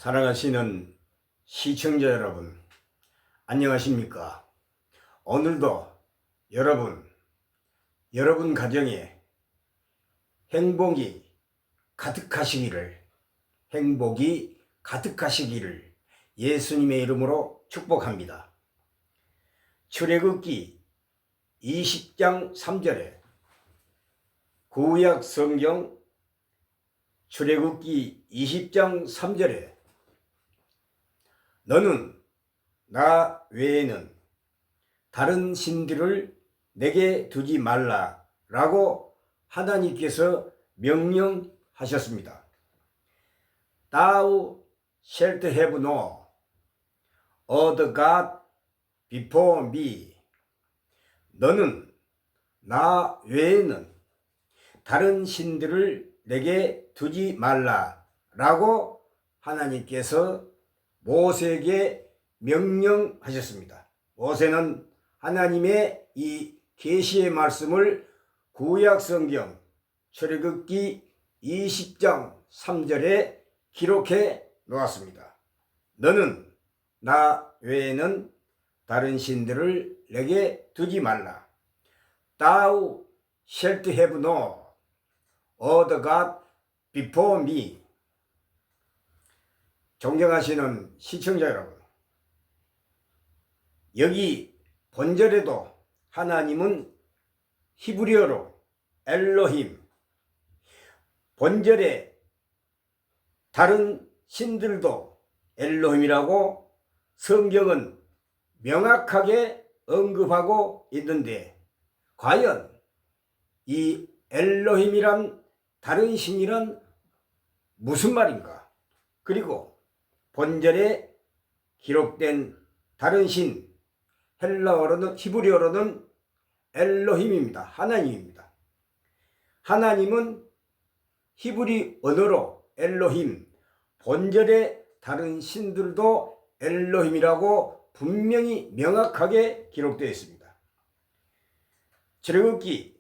사랑하시는 시청자 여러분, 안녕하십니까? 오늘도 여러분 가정에 행복이 가득하시기를 예수님의 이름으로 축복합니다. 출애굽기 20장 3절에 구약 성경 출애굽기 20장 3절에 너는 나 외에는 다른 신들을 내게 두지 말라 라고 하나님께서 명령하셨습니다. Thou shalt have no other God before me. 너는 나 외에는 다른 신들을 내게 두지 말라 라고 하나님께서 모세에게 명령하셨습니다. 모세는 하나님의 이 계시의 말씀을 구약 성경 출애굽기 20장 3절에 기록해 놓았습니다. 너는 나 외에는 다른 신들을 내게 두지 말라. Thou shalt have no other God before me. 존경하시는 시청자 여러분, 여기 본절에도 하나님은 히브리어로 엘로힘, 본절에 다른 신들도 엘로힘이라고 성경은 명확하게 언급하고 있는데, 과연 이 엘로힘이란 다른 신이란 무슨 말인가? 그리고 본절에 기록된 다른 신, 헬라어로는 히브리어로는 엘로힘입니다. 하나님입니다. 하나님은 히브리 언어로 엘로힘, 본절의 다른 신들도 엘로힘이라고 분명히 명확하게 기록되어 있습니다. 출애굽기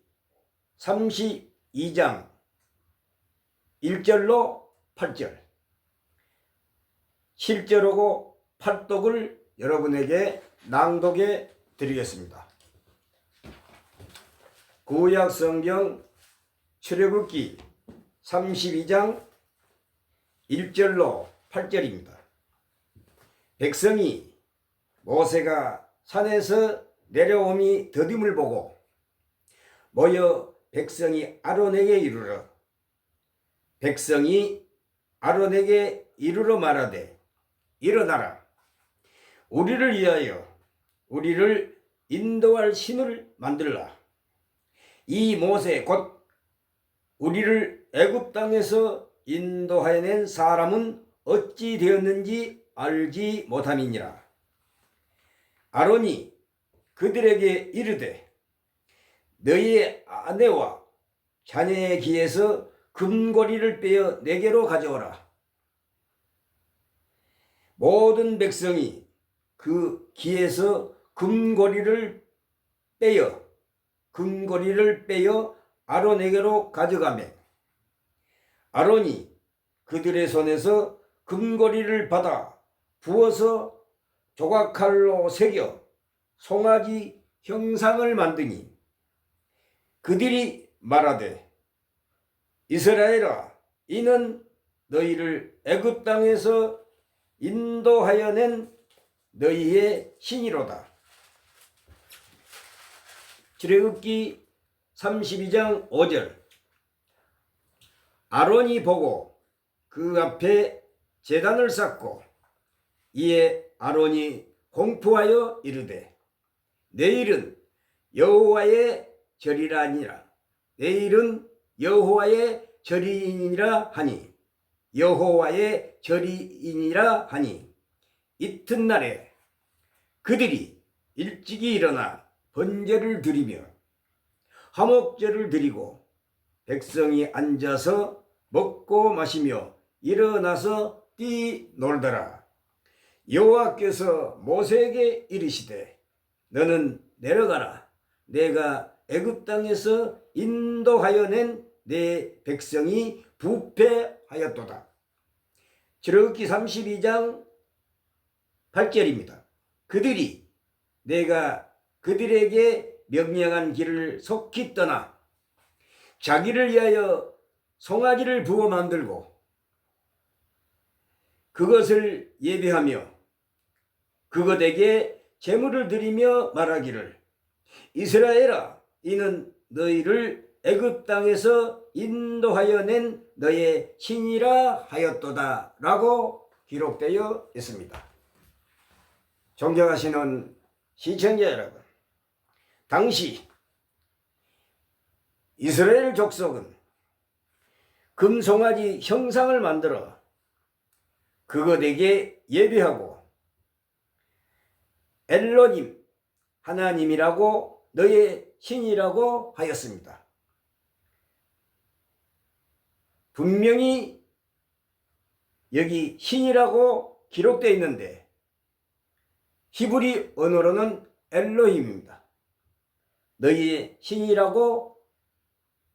32장 1절로 8절, 7절하고 8독을 여러분에게 낭독해 드리겠습니다. 구약 성경 출애굽기 32장 1절로 8절입니다. 백성이 모세가 산에서 내려옴이 더딤을 보고 모여 백성이 아론에게 이르러 말하되 일어나라. 우리를 위하여 우리를 인도할 신을 만들라. 이 모세 곧 우리를 애굽 땅에서 인도하여 낸 사람은 어찌 되었는지 알지 못함이니라. 아론이 그들에게 이르되 너희의 아내와 자녀의 귀에서 금고리를 빼어 내게로 가져오라. 모든 백성이 그 귀에서 금고리를 빼어 아론에게로 가져가며 아론이 그들의 손에서 금고리를 받아 부어서 조각칼로 새겨 송아지 형상을 만드니 그들이 말하되 이스라엘아, 이는 너희를 애굽 땅에서 인도하여 낸 너희의 신이로다. 출애굽기 32장 5절. 아론이 보고 그 앞에 제단을 쌓고 이에 아론이 공포하여 이르되 내일은 여호와의 절이니라 하니 이튿날에 그들이 일찍이 일어나 번제를 드리며 화목제를 드리고 백성이 앉아서 먹고 마시며 일어나서 뛰놀더라. 여호와께서 모세에게 이르시되 너는 내려가라. 내가 애굽 땅에서 인도하여 낸 내 백성이 부패하였도다. 출애굽기 32장 8절입니다. 그들이 내가 그들에게 명령한 길을 속히 떠나 자기를 위하여 송아지를 부어 만들고 그것을 예배하며 그것에게 제물을 드리며 말하기를 이스라엘아 이는 너희를 애굽 땅에서 인도하여 낸 너의 신이라 하였도다 라고 기록되어 있습니다. 존경하시는 시청자 여러분, 당시 이스라엘 족속은 금송아지 형상을 만들어 그것에게 예배하고 엘로힘 하나님이라고 너의 신이라고 하였습니다. 분명히 여기 신이라고 기록되어 있는데 히브리 언어로는 엘로힘입니다. 너희의 신이라고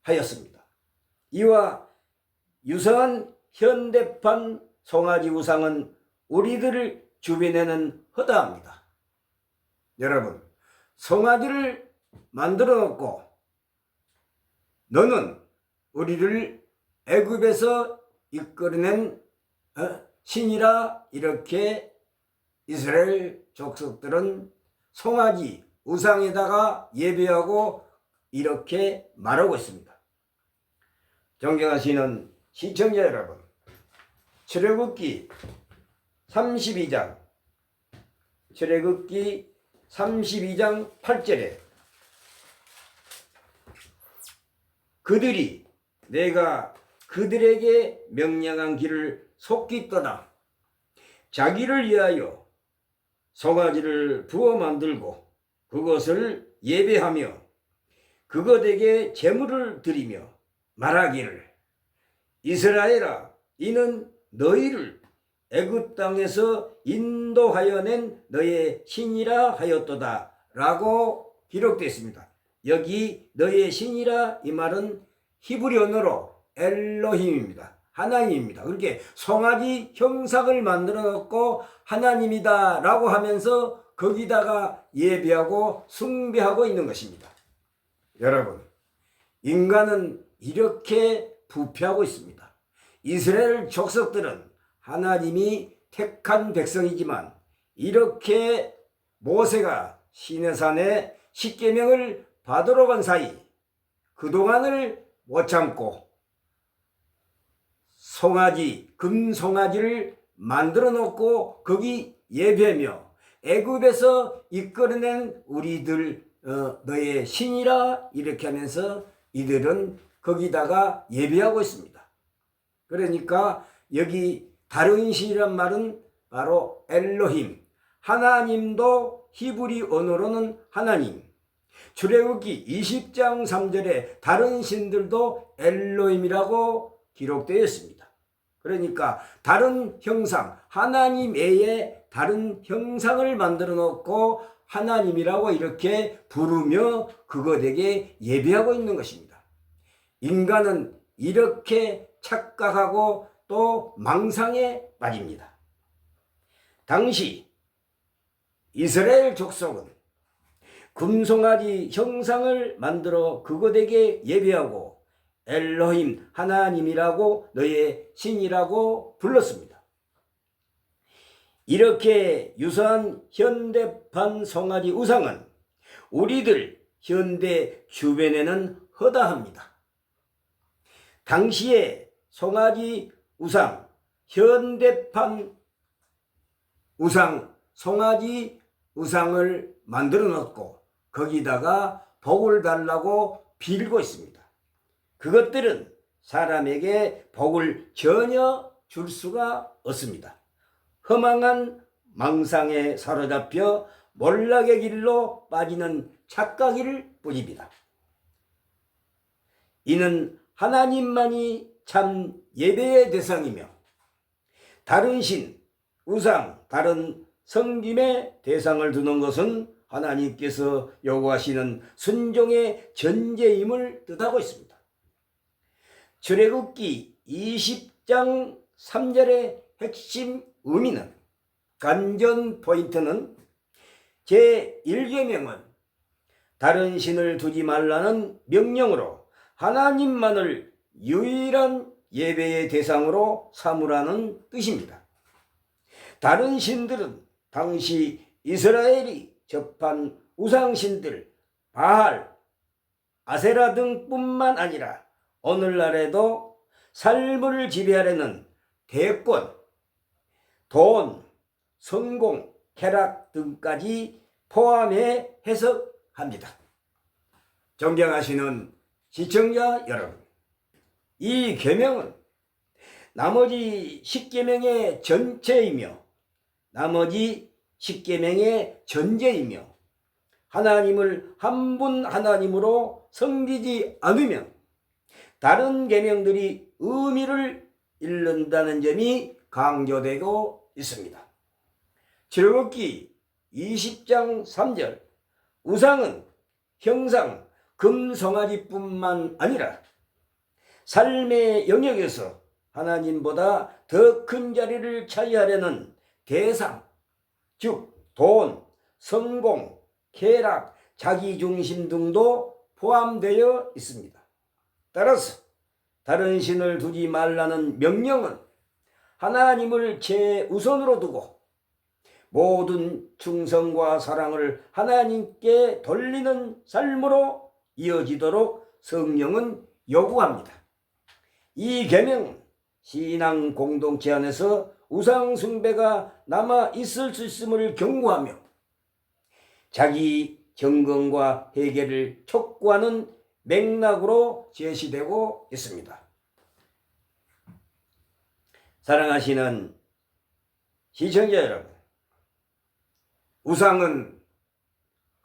하였습니다. 이와 유사한 현대판 송아지 우상은 우리들 주변에는 허다합니다. 여러분, 송아지를 만들어 놓고 너는 우리를 애굽에서 이끌어낸 신이라 이렇게 이스라엘 족속들은 송아지 우상에다가 예배하고 이렇게 말하고 있습니다. 존경하시는 시청자 여러분, 출애굽기 32장 8절에 그들이 내가 그들에게 명령한 길을 속히 떠나 자기를 위하여 송아지를 부어 만들고 그것을 예배하며 그것에게 제물을 드리며 말하기를 이스라엘아 이는 너희를 애굽 땅에서 인도하여 낸 너의 신이라 하였도다 라고 기록되어 있습니다. 여기 너의 신이라 이 말은 히브리 언어로 엘로힘입니다. 하나님입니다. 그렇게 송아지 형상을 만들어 놓고 하나님이다 라고 하면서 거기다가 예배하고 숭배하고 있는 것입니다. 여러분, 인간은 이렇게 부패하고 있습니다. 이스라엘 족속들은 하나님이 택한 백성이지만 이렇게 모세가 시내산에 십계명을 받으러 간 사이 그동안을 못 참고 송아지, 금송아지를 만들어 놓고 거기 예배하며 애굽에서 이끌어낸 우리들 너의 신이라 이렇게 하면서 이들은 거기다가 예배하고 있습니다. 그러니까 여기 다른 신이란 말은 바로 엘로힘, 하나님도 히브리 언어로는 하나님. 출애굽기 20장 3절에 다른 신들도 엘로힘이라고 기록되어 있습니다. 그러니까 다른 형상, 하나님 외에 다른 형상을 만들어 놓고 하나님이라고 이렇게 부르며 그것에게 예배하고 있는 것입니다. 인간은 이렇게 착각하고 또 망상에 빠집니다. 당시 이스라엘 족속은 금송아지 형상을 만들어 그것에게 예배하고 엘로힘 하나님이라고 너의 신이라고 불렀습니다. 이렇게 유사한 현대판 송아지 우상은 우리들 현대 주변에는 허다합니다. 당시에 송아지 우상, 현대판 우상, 송아지 우상을 만들어 놓고 거기다가 복을 달라고 빌고 있습니다. 그것들은 사람에게 복을 전혀 줄 수가 없습니다. 허망한 망상에 사로잡혀 몰락의 길로 빠지는 착각일 뿐입니다. 이는 하나님만이 참 예배의 대상이며 다른 신, 우상, 다른 섬김의 대상을 두는 것은 하나님께서 요구하시는 순종의 전제임을 뜻하고 있습니다. 출애굽기 20장 3절의 핵심 의미는, 관전 포인트는 제1계명은 다른 신을 두지 말라는 명령으로 하나님만을 유일한 예배의 대상으로 삼으라는 뜻입니다. 다른 신들은 당시 이스라엘이 접한 우상신들 바알, 아세라 등뿐만 아니라 오늘날에도 삶을 지배하려는 대권, 돈, 성공, 쾌락 등까지 포함해 해석합니다. 존경하시는 시청자 여러분, 이 계명은 나머지 10계명의 전체이며 나머지 10계명의 전제이며 하나님을 한 분 하나님으로 섬기지 않으면 다른 계명들이 의미를 잃는다는 점이 강조되고 있습니다. 출애굽기 20장 3절, 우상은 형상, 금송아지뿐만 아니라 삶의 영역에서 하나님보다 더 큰 자리를 차지하려는 대상, 즉 돈, 성공, 쾌락, 자기중심 등도 포함되어 있습니다. 따라서 다른 신을 두지 말라는 명령은 하나님을 최우선으로 두고 모든 충성과 사랑을 하나님께 돌리는 삶으로 이어지도록 성령은 요구합니다. 이 계명은 신앙 공동체 안에서 우상 숭배가 남아 있을 수 있음을 경고하며 자기 점검과 해결을 촉구하는 맥락으로 제시되고 있습니다. 사랑하시는 시청자 여러분, 우상은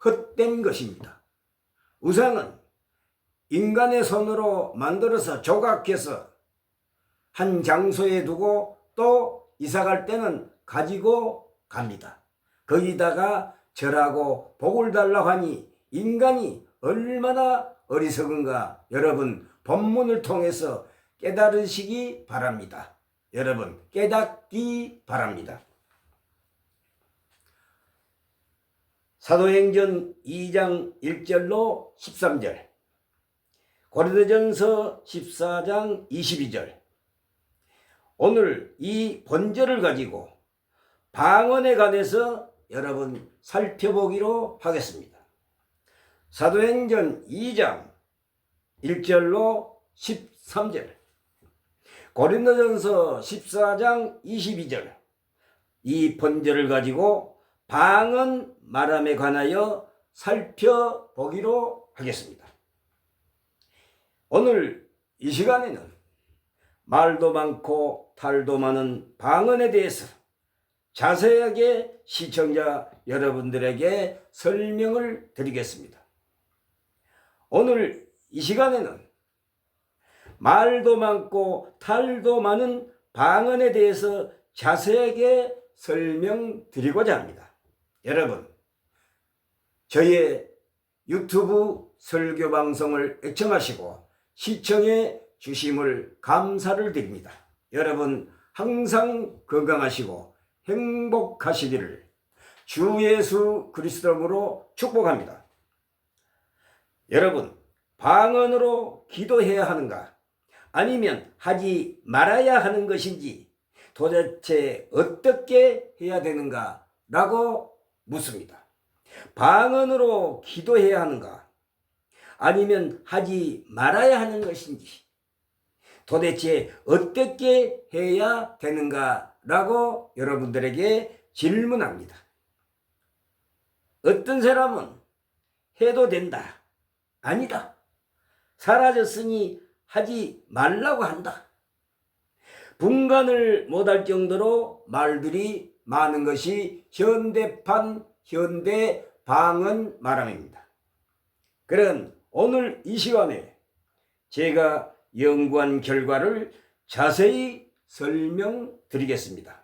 헛된 것입니다. 우상은 인간의 손으로 만들어서 조각해서 한 장소에 두고 또 이사갈 때는 가지고 갑니다. 거기다가 절하고 복을 달라고 하니 인간이 얼마나 어리석은가 여러분 본문을 통해서 깨달으시기 바랍니다. 여러분 깨닫기 바랍니다. 사도행전 2장 1절로 13절, 고린도전서 14장 22절, 오늘 이 본절을 가지고 방언에 관해서 여러분 살펴보기로 하겠습니다. 사도행전 2장 1절로 13절, 고린도전서 14장 22절, 이 본절을 가지고 방언 말함에 관하여 살펴보기로 하겠습니다. 오늘 이 시간에는 말도 많고 탈도 많은 방언에 대해서 자세하게 시청자 여러분들에게 설명을 드리겠습니다. 오늘 이 시간에는 말도 많고 탈도 많은 방언에 대해서 자세하게 설명드리고자 합니다. 여러분, 저의 유튜브 설교 방송을 애청하시고 시청해 주심을 감사를 드립니다. 여러분 항상 건강하시고 행복하시기를 주 예수 그리스도로 축복합니다. 여러분, 방언으로 기도해야 하는가? 아니면 하지 말아야 하는 것인지 도대체 어떻게 해야 되는가? 라고 묻습니다. 방언으로 기도해야 하는가? 아니면 하지 말아야 하는 것인지 도대체 어떻게 해야 되는가? 라고 여러분들에게 질문합니다. 어떤 사람은 해도 된다. 아니다. 사라졌으니 하지 말라고 한다. 분간을 못할 정도로 말들이 많은 것이 현대판, 현대 방언 말함입니다. 그럼 오늘 이 시간에 제가 연구한 결과를 자세히 설명드리겠습니다.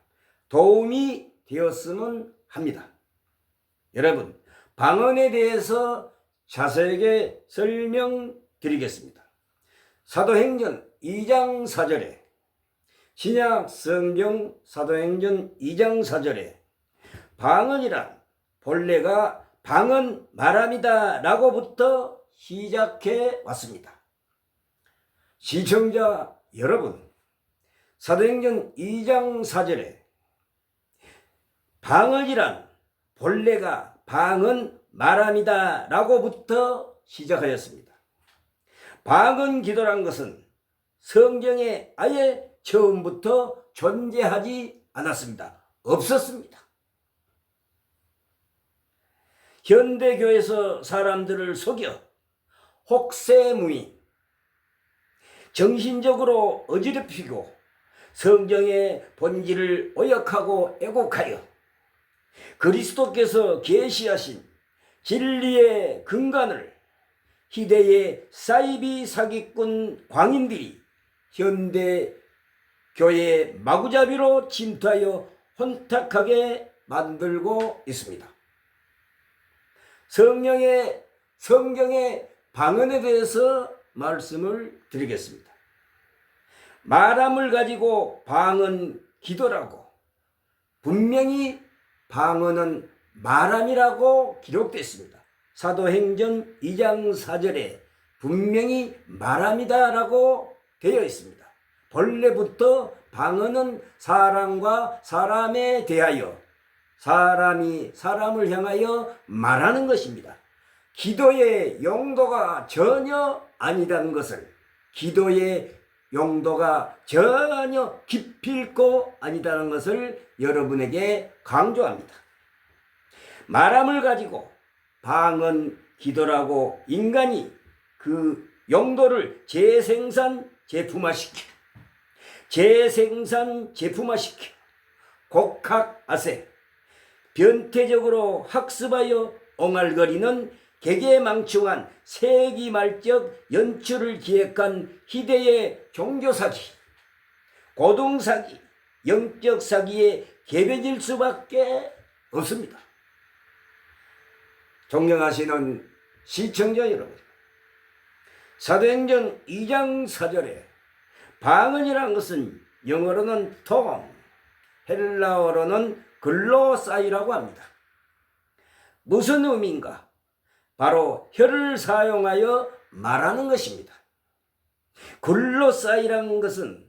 도움이 되었으면 합니다. 여러분, 방언에 대해서 자세하게 설명드리겠습니다. 사도행전 2장 4절에 신약 성경 사도행전 2장 4절에 방언이란 본래가 방언 말함이다 라고부터 시작해 왔습니다. 시청자 여러분, 사도행전 2장 4절에 방언이란 본래가 방언 말함이다 라고부터 시작하였습니다. 방언 기도란 것은 성경에 아예 처음부터 존재하지 않았습니다. 없었습니다. 현대교에서 사람들을 속여 혹세무민, 정신적으로 어지럽히고 성경의 본질을 오역하고 애곡하여 그리스도께서 계시하신 진리의 근간을 희대의 사이비 사기꾼 광인들이 현대 교회의 마구잡이로 침투하여 혼탁하게 만들고 있습니다. 성경의 방언에 대해서 말씀을 드리겠습니다. 말함을 가지고 방언 기도라고, 분명히 방언은 말함이라고 기록되어 있습니다. 사도행전 2장 4절에 분명히 말함이다라고 되어 있습니다. 본래부터 방언은 사람과 사람에 대하여, 사람이 사람을 향하여 말하는 것입니다. 기도의 용도가 전혀 아니라는 것을, 기도의 용도가 전혀 기필코 아니다는 것을 여러분에게 강조합니다. 말함을 가지고 방언 기도라고 인간이 그 용도를 재생산 제품화시켜 곡학아세 변태적으로 학습하여 옹알거리는 개개망청한 세기말적 연출을 기획한 희대의 종교사기, 고등사기, 영적 사기에 개변일 수밖에 없습니다. 존경하시는 시청자 여러분, 사도행전 2장 4절에 방언이라는 것은 영어로는 톤, 헬라어로는 글로사이라고 합니다. 무슨 의미인가? 바로 혀를 사용하여 말하는 것입니다. 글로사이라는 것은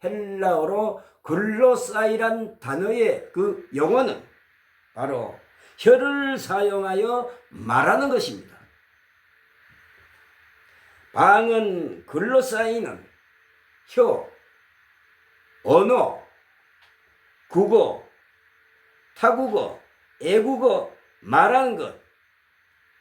헬라어로 글로사이란 단어의 그 용어는 바로 혀를 사용하여 말하는 것입니다. 방언 글로사이는 혀, 언어, 국어, 타국어, 애국어, 말하는 것,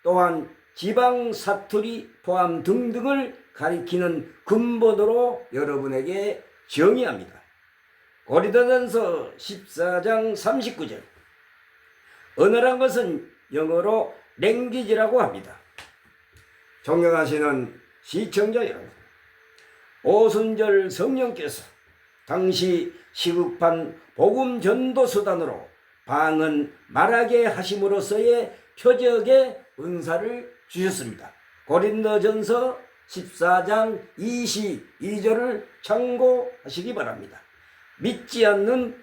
또한 지방 사투리 포함 등등을 가리키는 근본으로 여러분에게 정의합니다. 고린도전서 14장 39절, 언어란 것은 영어로 랭귀지라고 합니다. 존경하시는 시청자 여러분, 오순절 성령께서 당시 시급한 복음 전도 수단으로 방언 말하게 하심으로써의 표적의 은사를 주셨습니다. 고린도전서 14장 22절을 참고하시기 바랍니다. 믿지 않는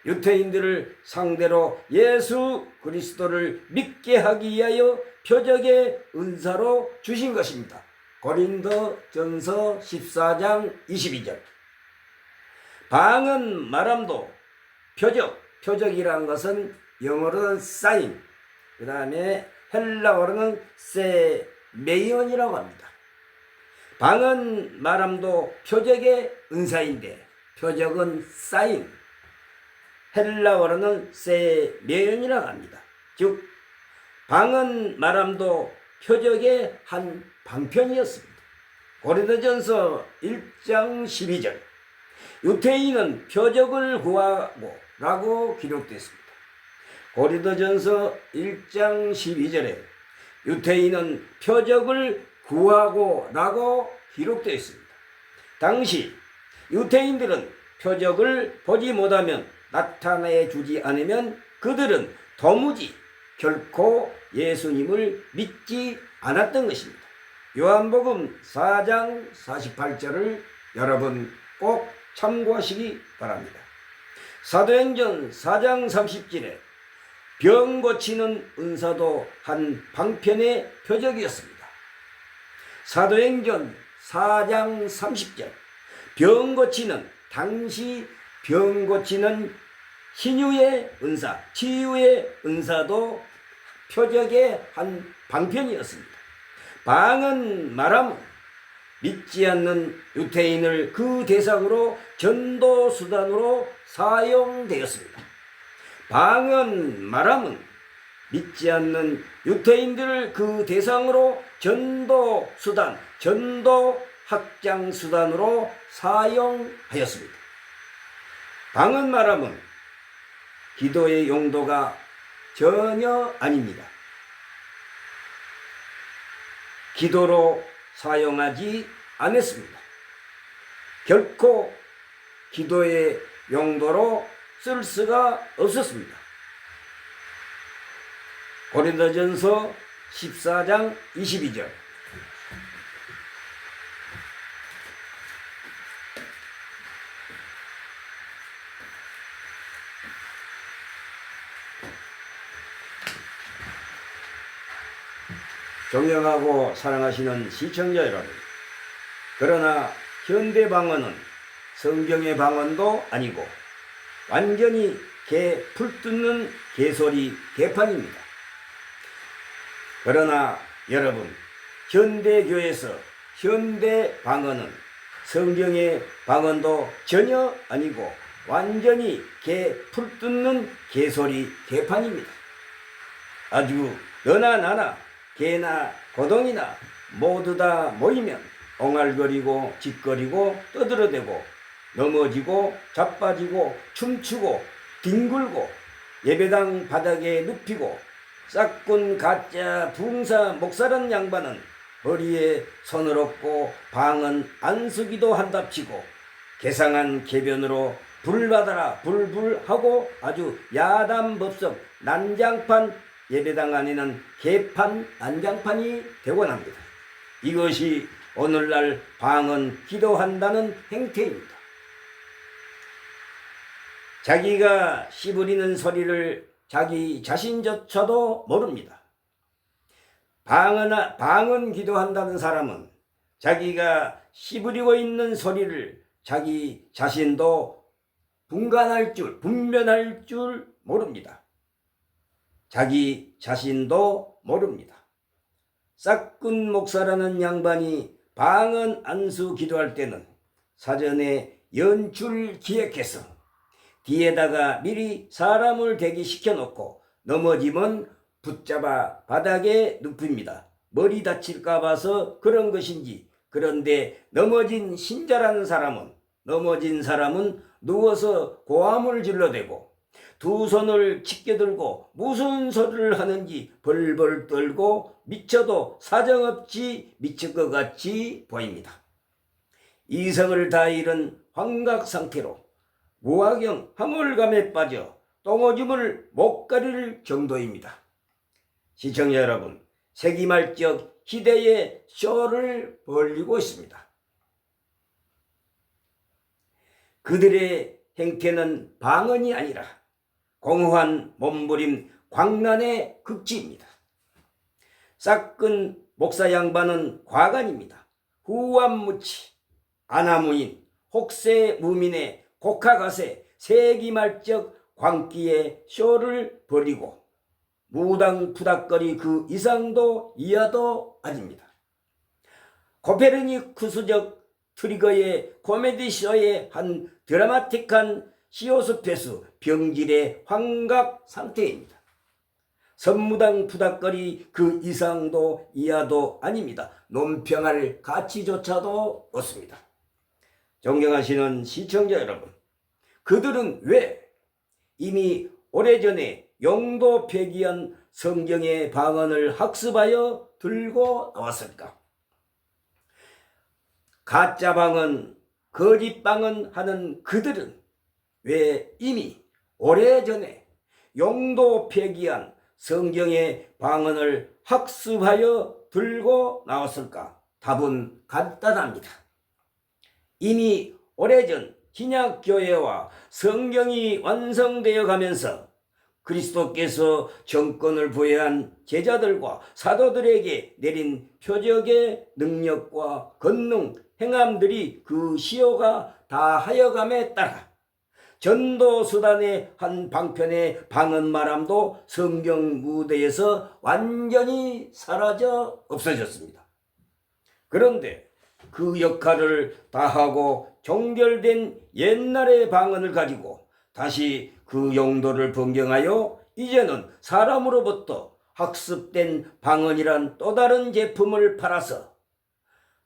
유대인들을 상대로 예수 그리스도를 믿게 하기 위하여 표적의 은사로 주신 것입니다. 고린도전서 14장 22절. 방언 말함도 표적이라는 것은 영어로는 사인, 그 다음에 헬라어로는 세메이온이라고 합니다. 방언 말함도 표적의 은사인데 표적은 사인, 헬라어로는 세메이온이라고 합니다. 즉 방언 말함도 표적의 한 방편이었습니다. 고린도전서 1장 12절, 유태인은 표적을 구하고 라고 기록되었습니다. 고린도전서 1장 12절에 유태인은 표적을 구하고 라고 기록되어 있습니다. 당시 유태인들은 표적을 보지 못하면, 나타내 주지 않으면 그들은 도무지 결코 예수님을 믿지 않았던 것입니다. 요한복음 4장 48절을 여러분 꼭 참고하시기 바랍니다. 사도행전 4장 30절에 병 고치는 은사도 한 방편의 표적이었습니다. 사도행전 4장 30절 병 고치는 당시 병 고치는 신유의 은사, 치유의 은사도 표적의 한 방편이었습니다. 방언 말함은 믿지 않는 유대인을 그 대상으로 전도 수단으로 사용되었습니다. 방언 말함은 믿지 않는 유대인들을 그 대상으로 전도 수단, 전도 확장 수단으로 사용하였습니다. 방언 말함은 기도의 용도가 전혀 아닙니다. 기도로 사용하지 않았습니다. 결코 기도의 용도로 쓸 수가 없었습니다. 고린도전서 14장 22절 존경하고 사랑하시는 시청자 여러분, 그러나 현대 방언은 성경의 방언도 아니고 완전히 개 풀 뜯는 개소리 개판입니다. 그러나 여러분, 현대교에서 현대 방언은 성경의 방언도 전혀 아니고 완전히 개 풀 뜯는 개소리 개판입니다. 아주 너나 나나 개나 고동이나 모두 다 모이면 옹알거리고 짓거리고 떠들어대고 넘어지고 자빠지고 춤추고 뒹굴고 예배당 바닥에 눕히고 싹군 가짜 붕사 목사란 양반은 머리에 손을 얹고 방언 안수기도 한답치고 개상한 개변으로 불 받아라 불불 하고 아주 야단법석 난장판 예배당 안에는 개판 난장판이 되곤 합니다. 이것이 오늘날 방언 기도한다는 행태입니다. 자기가 씨부리는 소리를 자기 자신조차도 모릅니다. 방언 기도한다는 사람은 자기가 씨부리고 있는 소리를 자기 자신도 분별할 줄 모릅니다. 자기 자신도 모릅니다. 싹군 목사라는 양반이 방언 안수 기도할 때는 사전에 연출 기획해서 뒤에다가 미리 사람을 대기시켜 놓고 넘어지면 붙잡아 바닥에 눕힙니다. 머리 다칠까 봐서 그런 것인지, 그런데 넘어진 사람은 누워서 고함을 질러대고 두 손을 짙게 들고 무슨 소리를 하는지 벌벌 떨고 미쳐도 사정없이 미칠 것 같이 보입니다. 이성을 다 잃은 환각 상태로 무화경 황홀감에 빠져 똥오줌을 못 가릴 정도입니다. 시청자 여러분, 세기말적 희대의 쇼를 벌이고 있습니다. 그들의 행태는 방언이 아니라 공허한 몸부림 광란의 극지입니다. 싹근 목사 양반은 과간입니다. 후암무치, 아나무인, 혹세무민의 곡하가세 세기말적 광기의 쇼를 벌이고 무당푸닥거리 그 이상도 이하도 아닙니다. 코페르니쿠스적 트리거의 코미디쇼의 한 드라마틱한 시오스페스 병질의 환각 상태입니다. 선무당 푸닥거리 그 이상도 이하도 아닙니다. 논평할 가치조차도 없습니다. 존경하시는 시청자 여러분, 그들은 왜 이미 오래전에 용도 폐기한 성경의 방언을 학습하여 들고 나왔을까? 가짜 방언, 거짓 방언 하는 그들은 왜 이미 오래전에 용도 폐기한 성경의 방언을 학습하여 들고 나왔을까? 답은 간단합니다. 이미 오래전 신약교회와 성경이 완성되어 가면서 그리스도께서 정권을 부여한 제자들과 사도들에게 내린 표적의 능력과 권능, 행함들이 그 시효가 다하여감에 따라 전도수단의 한 방편의 방언말함도 성경 무대에서 완전히 사라져 없어졌습니다. 그런데 그 역할을 다하고 종결된 옛날의 방언을 가지고 다시 그 용도를 변경하여 이제는 사람으로부터 학습된 방언이란 또 다른 제품을 팔아서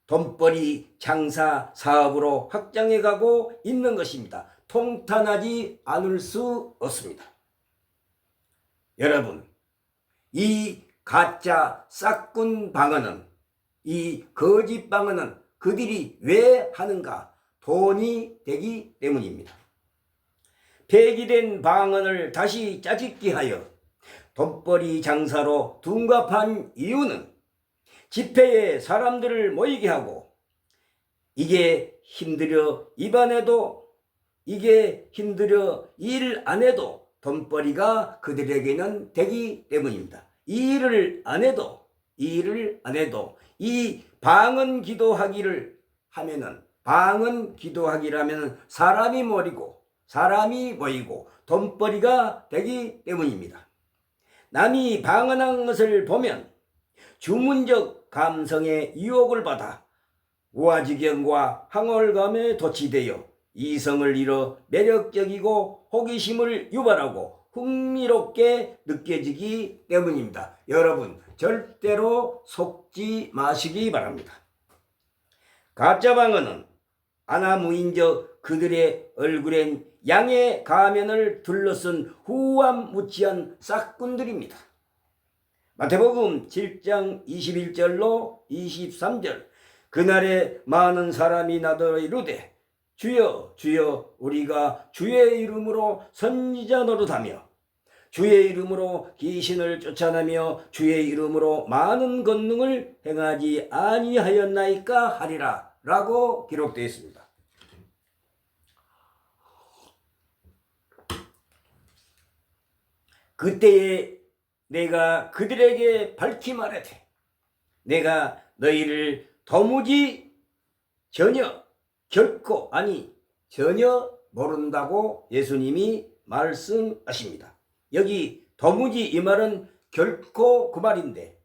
돈벌이 장사 사업으로 확장해 가고 있는 것입니다. 통탄하지 않을 수 없습니다. 여러분, 이 가짜 싹군 방언은, 이 거짓 방언은 그들이 왜 하는가? 돈이 되기 때문입니다. 폐기된 방언을 다시 짜집기 하여 돈벌이 장사로 둔갑한 이유는 집회에 사람들을 모이게 하고 이게 힘들어 입 안 해도, 이게 힘들어 일 안 해도 돈벌이가 그들에게는 되기 때문입니다. 이 일을 안 해도 이 방언 기도하기를 하면은, 방언 기도하기라면 사람이 모이고 돈벌이가 되기 때문입니다. 남이 방언한 것을 보면 주문적 감성의 유혹을 받아 우화지경과 황홀감에 도취되어 이성을 잃어 매력적이고 호기심을 유발하고 흥미롭게 느껴지기 때문입니다. 여러분, 절대로 속지 마시기 바랍니다. 가짜 방언은 아나무인적 그들의 얼굴엔 양의 가면을 둘러쓴 후암무치한 싹군들입니다. 마태복음 7장 21절로 23절, 그날에 많은 사람이 나더러 이르되 주여 주여 우리가 주의 이름으로 선지자 노릇하며 주의 이름으로 귀신을 쫓아내며 주의 이름으로 많은 권능을 행하지 아니하였나이까 하리라 라고 기록되어 있습니다. 그때에 내가 그들에게 밝히 말하되 내가 너희를 도무지 결코 전혀 모른다고 예수님이 말씀하십니다. 여기 도무지 이 말은 결코 그 말인데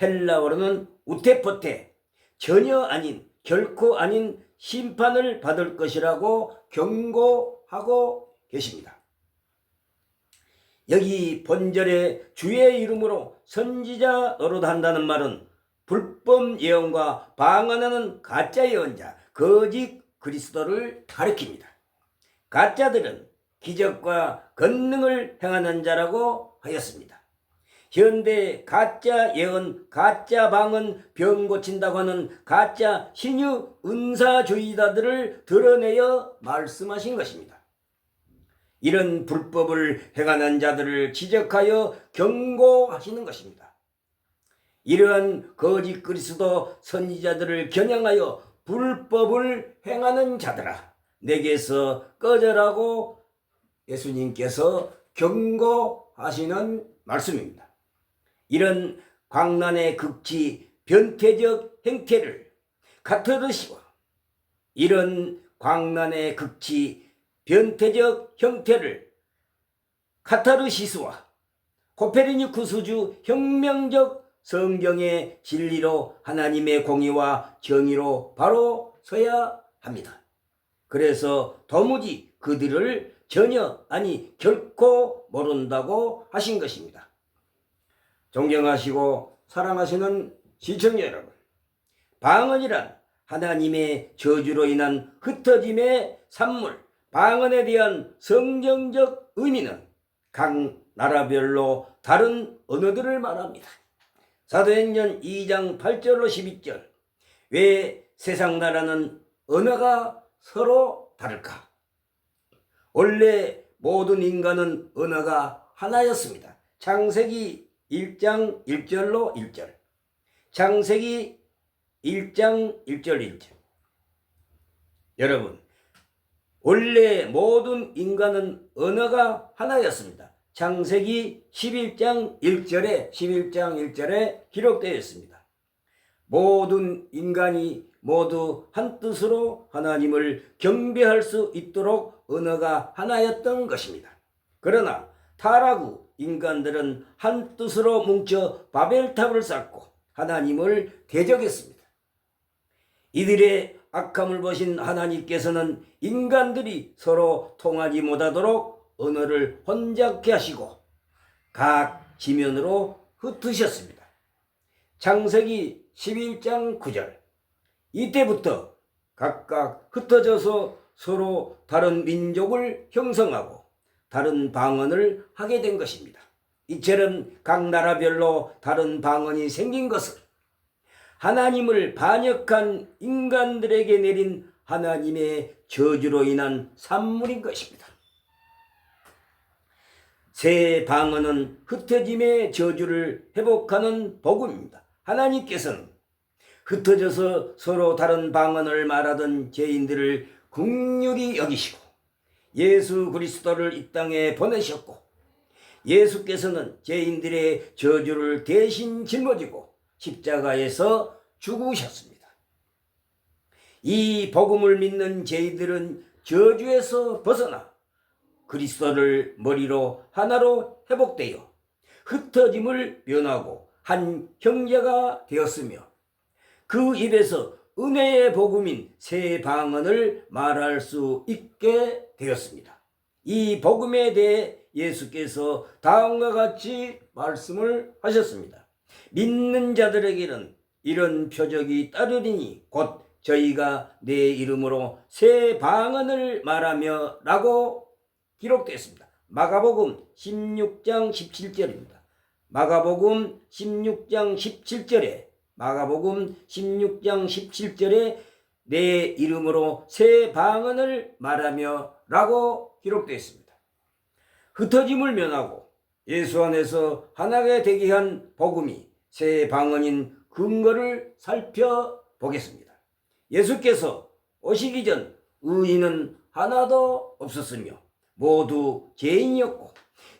헬라어로는 우테포테, 전혀 아닌, 결코 아닌 심판을 받을 것이라고 경고하고 계십니다. 여기 본절에 주의 이름으로 선지자 노릇한다는 말은 불법 예언과 방언하는 가짜 예언자, 거짓 그리스도를 가리킵니다. 가짜들은 기적과 권능을 행하는 자라고 하였습니다. 현대 가짜 예언, 가짜 방언, 병 고친다고 하는 가짜 신유 은사주의자들을 드러내어 말씀하신 것입니다. 이런 불법을 행하는 자들을 지적하여 경고하시는 것입니다. 이러한 거짓 그리스도 선지자들을 겨냥하여 불법을 행하는 자들아, 내게서 꺼져라고 예수님께서 경고하시는 말씀입니다. 이런 광란의 극치 변태적 행태를 카타르시와 이런 광란의 극치 변태적 형태를 카타르시스와 코페르니쿠스주 혁명적 성경의 진리로 하나님의 공의와 정의로 바로 서야 합니다. 그래서 도무지 그들을 전혀 결코 모른다고 하신 것입니다. 존경하시고 사랑하시는 시청자 여러분, 방언이란 하나님의 저주로 인한 흩어짐의 산물, 방언에 대한 성경적 의미는 각 나라별로 다른 언어들을 말합니다. 사도행전 2장 8절로 12절, 왜 세상 나라는 언어가 서로 다를까? 원래 모든 인간은 언어가 하나였습니다. 창세기 1장 1절로 1절. 창세기 1장 1절 1절. 여러분, 원래 모든 인간은 언어가 하나였습니다. 창세기 11장 1절에 기록되어 있습니다. 모든 인간이 모두 한 뜻으로 하나님을 경배할 수 있도록 언어가 하나였던 것입니다. 그러나 타락 후 인간들은 한 뜻으로 뭉쳐 바벨탑을 쌓고 하나님을 대적했습니다. 이들의 악함을 보신 하나님께서는 인간들이 서로 통하지 못하도록 언어를 혼잡케 하시고 각 지면으로 흩으셨습니다. 창세기 11장 9절. 이때부터 각각 흩어져서 서로 다른 민족을 형성하고 다른 방언을 하게 된 것입니다. 이처럼 각 나라별로 다른 방언이 생긴 것은 하나님을 반역한 인간들에게 내린 하나님의 저주로 인한 산물인 것입니다. 새 방언은 흩어짐의 저주를 회복하는 복음입니다. 하나님께서는 흩어져서 서로 다른 방언을 말하던 죄인들을 긍휼히 여기시고 예수 그리스도를 이 땅에 보내셨고, 예수께서는 죄인들의 저주를 대신 짊어지고 십자가에서 죽으셨습니다. 이 복음을 믿는 죄인들은 저주에서 벗어나 그리스도를 머리로 하나로 회복되어 흩어짐을 면하고 한 형제가 되었으며 그 입에서 은혜의 복음인 새 방언을 말할 수 있게 되었습니다. 이 복음에 대해 예수께서 다음과 같이 말씀을 하셨습니다. 믿는 자들에게는 이런 표적이 따르리니 곧 저희가 내 이름으로 새 방언을 말하며 라고 기록되었습니다. 마가복음 16장 17절입니다. 마가복음 16장 17절에 내 이름으로 새 방언을 말하며 라고 기록되어 있습니다. 흩어짐을 면하고 예수 안에서 하나가 되게 한 복음이 새 방언인 근거를 살펴보겠습니다. 예수께서 오시기 전 의인은 하나도 없었으며 모두 죄인이었고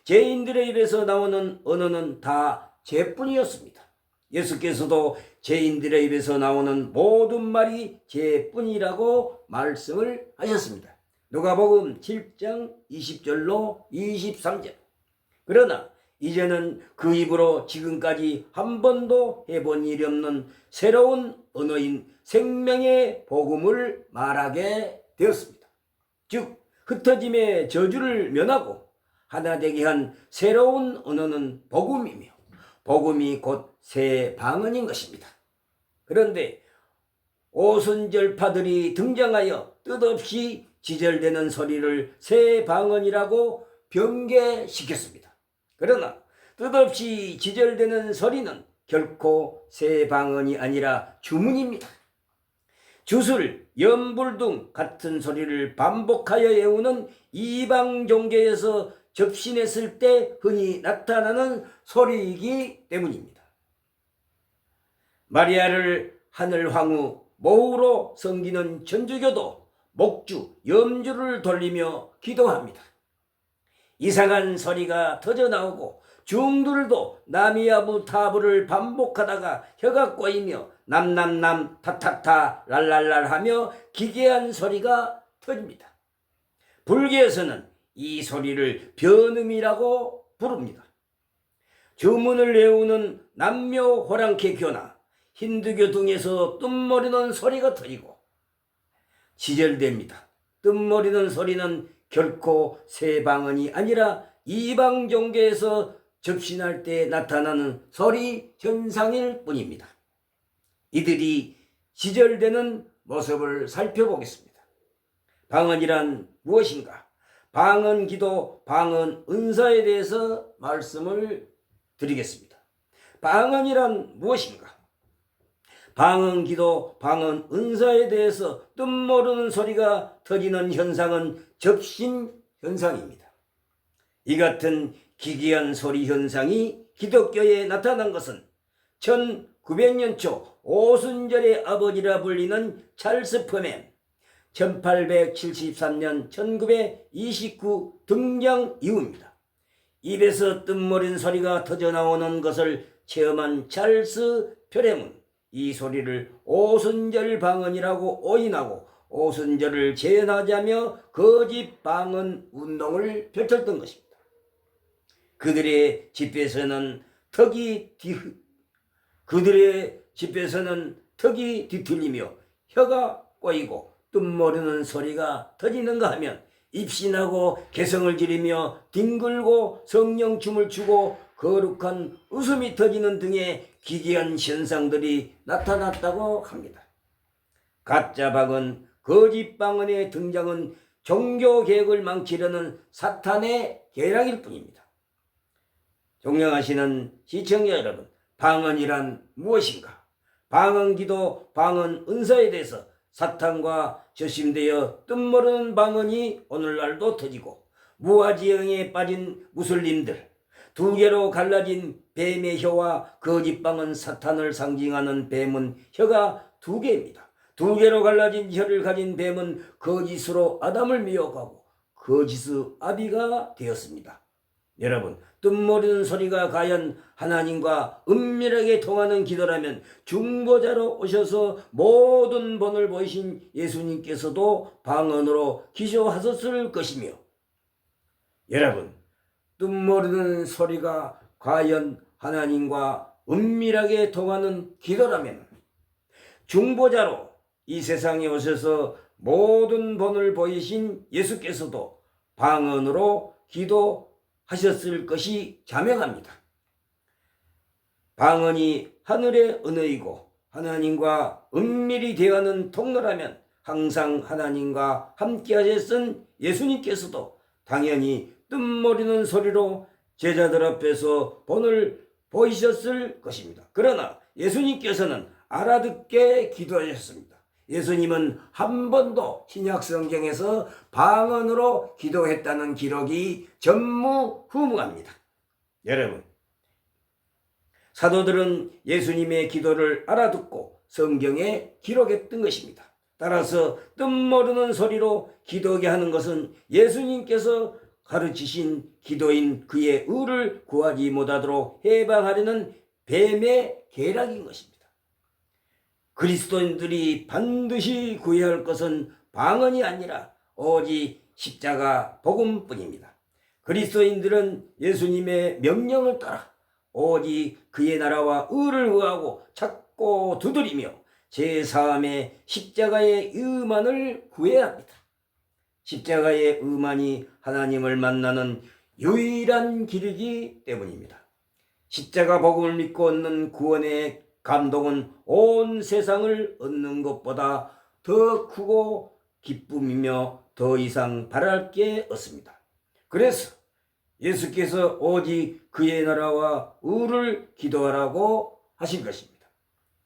죄인들의 입에서 나오는 언어는 다 죄뿐이었습니다. 예수께서도 죄인들의 입에서 나오는 모든 말이 죄뿐이라고 말씀을 하셨습니다. 누가복음 7장 20절로 23절. 그러나 이제는 그 입으로 지금까지 한 번도 해본 일이 없는 새로운 언어인 생명의 복음을 말하게 되었습니다. 즉 흩어짐의 저주를 면하고 하나 되게 한 새로운 언어는 복음이며 복음이 곧 새 방언인 것입니다. 그런데 오순절파들이 등장하여 뜻없이 지절되는 소리를 새 방언이라고 변개시켰습니다. 그러나 뜻없이 지절되는 소리는 결코 새 방언이 아니라 주문입니다. 주술, 연불 등 같은 소리를 반복하여 외우는 이방 종교에서 접신했을 때 흔히 나타나는 소리이기 때문입니다. 마리아를 하늘 황후 모후로 섬기는 천주교도 목주, 염주를 돌리며 기도합니다. 이상한 소리가 터져나오고 중들도 나미아부 타부를 반복하다가 혀가 꼬이며 남남남 타타타 랄랄랄 하며 기괴한 소리가 터집니다. 불교에서는 이 소리를 변음이라고 부릅니다. 주문을 외우는 남묘 호랑캐 교나 힌두교 등에서 뜸머리는 소리가 터지고 지절됩니다. 뜸머리는 소리는 결코 새 방언이 아니라 이방 종교에서 접신할 때 나타나는 소리 현상일 뿐입니다. 이들이 지절되는 모습을 살펴보겠습니다. 방언이란 무엇인가? 방언 기도, 방언 은사에 대해서 말씀을 드리겠습니다. 방언이란 무엇인가? 방언 기도, 방언 은사에 대해서 뜻모르는 소리가 터지는 현상은 접신 현상입니다. 이 같은 기괴한 소리 현상이 기독교에 나타난 것은 1900년 초 오순절의 아버지라 불리는 찰스 펌의 1873년 1929 등장 이후입니다. 입에서 뜻모른 소리가 터져나오는 것을 체험한 찰스 펴렘은 이 소리를 오순절 방언이라고 오인하고 오순절을 재현하자며 거짓 방언 운동을 펼쳤던 것입니다. 그들의 집에서는 턱이 뒤틀리며 혀가 꼬이고 뜻모르는 소리가 터지는가 하면 입신하고 개성을 지르며 뒹굴고 성령춤을 추고 거룩한 웃음이 터지는 등의 기괴한 현상들이 나타났다고 합니다. 가짜 방언, 거짓 방언의 등장은 종교 개혁을 망치려는 사탄의 계략일 뿐입니다. 존경하시는 시청자 여러분, 방언이란 무엇인가? 방언기도, 방언 은사에 대해서 사탄과 저심되어 뜻모르는 방언이 오늘날도 터지고 무아지경에 빠진 무슬림들, 두 개로 갈라진 뱀의 혀와 거짓 방언 사탄을 상징하는 뱀은 혀가 두 개입니다. 두 개로 갈라진 혀를 가진 뱀은 거짓으로 아담을 미혹하고 거짓의 아비가 되었습니다. 여러분, 뜻모르는 소리가 과연 하나님과 은밀하게 통하는 기도라면 중보자로 오셔서 모든 본을 보이신 예수님께서도 방언으로 기도하셨을 것이며, 여러분, 뜻모르는 소리가 과연 하나님과 은밀하게 통하는 기도라면 중보자로 이 세상에 오셔서 모든 본을 보이신 예수께서도 방언으로 기도하셨을 것이 자명합니다. 방언이 하늘의 언어이고 하나님과 은밀히 대화하는 통로라면 항상 하나님과 함께 하셨던 예수님께서도 당연히 뜻모르는 소리로 제자들 앞에서 본을 보이셨을 것입니다. 그러나 예수님께서는 알아듣게 기도하셨습니다. 예수님은 한 번도 신약 성경에서 방언으로 기도했다는 기록이 전무후무합니다. 여러분, 사도들은 예수님의 기도를 알아듣고 성경에 기록했던 것입니다. 따라서 뜻모르는 소리로 기도하게 하는 것은 예수님께서 가르치신 기도인 그의 의를 구하지 못하도록 해방하려는 뱀의 계략인 것입니다. 그리스도인들이 반드시 구해야 할 것은 방언이 아니라 오직 십자가 복음뿐입니다. 그리스도인들은 예수님의 명령을 따라 오직 그의 나라와 의를 구하고 찾고 두드리며 제사함의 십자가의 의만을 구해야 합니다. 십자가의 의만이 하나님을 만나는 유일한 길이기 때문입니다. 십자가 복음을 믿고 얻는 구원의 감동은 온 세상을 얻는 것보다 더 크고 기쁨이며 더 이상 바랄 게 없습니다. 그래서 예수께서 오직 그의 나라와 의를 기도하라고 하신 것입니다.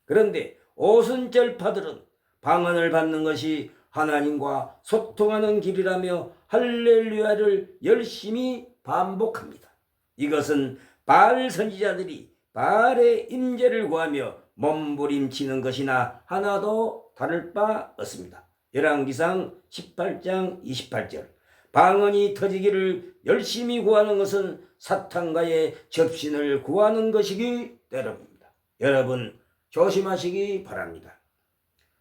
그런데 오순절파들은 방언을 받는 것이 하나님과 소통하는 길이라며 할렐루야를 열심히 반복합니다. 이것은 바알 선지자들이 바알의 임재를 구하며 몸부림치는 것이나 하나도 다를 바 없습니다. 열왕기상 18장 28절. 방언이 터지기를 열심히 구하는 것은 사탄과의 접신을 구하는 것이기 때문입니다. 여러분, 조심하시기 바랍니다.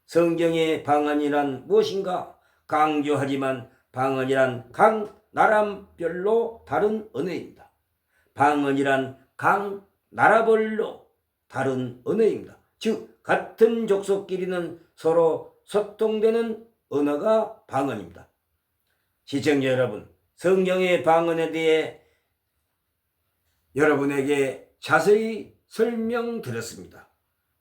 성경의 방언이란 무엇인가? 강조하지만 방언이란 각 나라별로 다른 언어입니다. 방언이란 각 나라별로 다른 언어입니다. 즉 같은 족속끼리는 서로 소통되는 언어가 방언입니다. 시청자 여러분, 성경의 방언에 대해 여러분에게 자세히 설명드렸습니다.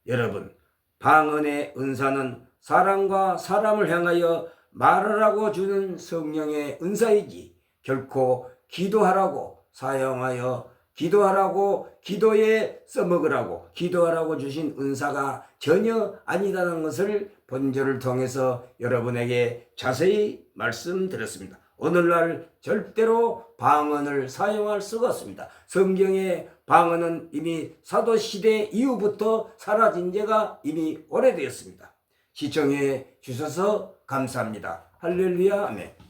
여러분, 방언의 은사는 사람과 사람을 향하여 말하라고 주는 성령의 은사이지 결코 기도하라고 사용하여 기도하라고 기도에 써먹으라고 기도하라고 주신 은사가 전혀 아니라는 것을 본절을 통해서 여러분에게 자세히 말씀드렸습니다. 오늘날 절대로 방언을 사용할 수가 없습니다. 성경의 방언은 이미 사도시대 이후부터 사라진 지가 이미 오래되었습니다. 시청해 주셔서 감사합니다. 할렐루야 아멘.